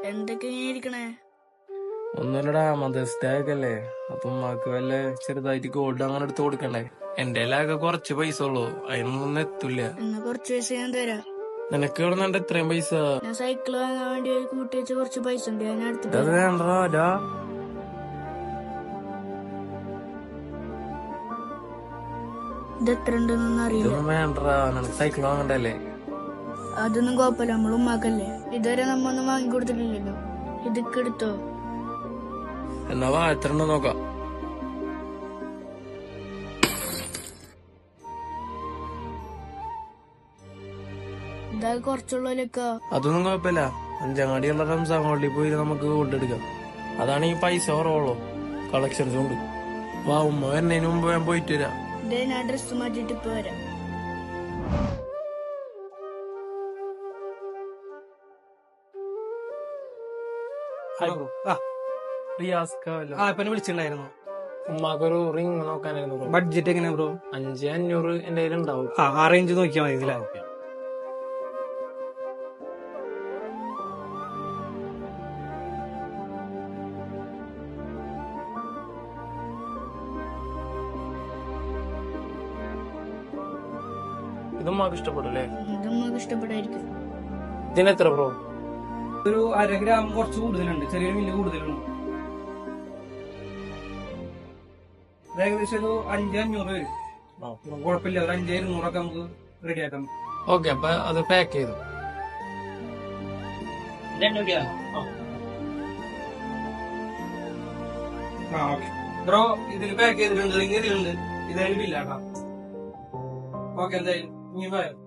എന്തൊക്കെയാ ഒന്നുമില്ലടാ, mothers day ഒക്കെ അല്ലേ. അപ്പൊ ഉമ്മാക്ക് വല്ല ചെറുതായിട്ട് ഗോൾഡ് അങ്ങനെ എടുത്ത് കൊടുക്കണ്ടേ. എന്റെ ആകെ കുറച്ച് പൈസ ഉള്ളൂ, അതിനൊന്നും എത്തൂല. കുറച്ച് പൈസ ഞാൻ തരാം. നിനക്ക് ഇവിടെ നിന്റെ ഇത്രയും പൈസ? ഞാൻ സൈക്കിൾ വാങ്ങാൻ വേണ്ടി കൂട്ടി വെച്ച് കുറച്ച് പൈസ ഉണ്ട്, ഞാൻ എടുത്തിട്ട് അത് വേണ്ടടാ. ഇത് എത്ര ഉണ്ടെന്നൊന്നും അറിയില്ല. ഇതൊന്നും വേണ്ടടാ, നിനക്ക് സൈക്കിൾ വാങ്ങണ്ടല്ലേ. അതൊന്നും കുഴപ്പമില്ല, നമ്മൾ ഉമ്മാക്കല്ലേ. ഇതുവരെ നമ്മ ഒന്നും വാങ്ങി കൊടുത്തിട്ടില്ലല്ലോ. ഇതൊക്കെ എടുത്തോ. എന്നാ വാ, എത്ര ഉണ്ടോ നോക്കാം. ഇതാ കുറച്ചുള്ളൂലൊക്കെ. അതൊന്നും കുഴപ്പമില്ല, അഞ്ചാങ്ങാടിയുള്ള റംസാൻ ഹോളിൽ പോയി നമുക്ക് ഗോൾഡ് എടുക്കാം. അതാണ് ഈ പൈസ കുറവുള്ളൂ, കളക്ഷൻസ് ഉണ്ട്. വാ, ഉമ്മ വരുന്നതിന് മുമ്പ് ഞാൻ പോയിട്ട് വരാം. ഞാൻ ഡ്രസ് മാറ്റിട്ട് ഇപ്പൊ വരാം. വിളിച്ചിട്ടുണ്ടായിരുന്നു. ഉമ്മാക്കൊരു റിംഗ് നോക്കാനായിരുന്നു. ബഡ്ജറ്റ് എങ്ങനെയാ ബ്രോ? 500 എന്റെ കയ്യിലുണ്ടാവും. ആ റേഞ്ച് നോക്കിയാൽ മതി ഇതിലാ. ഇത് ഉമ്മാക്ക് ഇഷ്ടപ്പെടല്ലേ? ഇതൊന്നും ഇഷ്ടപ്പെടായിരിക്കും. ഇതിനെത്ര ബ്രോ? ഒരു 1/2 ഗ്രാം കുറച്ച് കൂടുതലുണ്ട്, ചെറിയൊരു മില്ല് കൂടുതലുണ്ട്. ഏകദേശം ഒരു 500-500 വരും. കുഴപ്പമില്ല, ഒരു 500-200 നമുക്ക് റെഡിയാക്കാം. ഓക്കെ, അപ്പൊ അത് പാക്ക് ചെയ്തു. ബ്രോ ഇതിൽ പാക്ക് ചെയ്തിട്ടുണ്ട്, ഇതിലുണ്ട്. ഇതായാലും ബില്ലാക്കാം. ഓക്കെ, എന്തായാലും ഇനി പറയാം.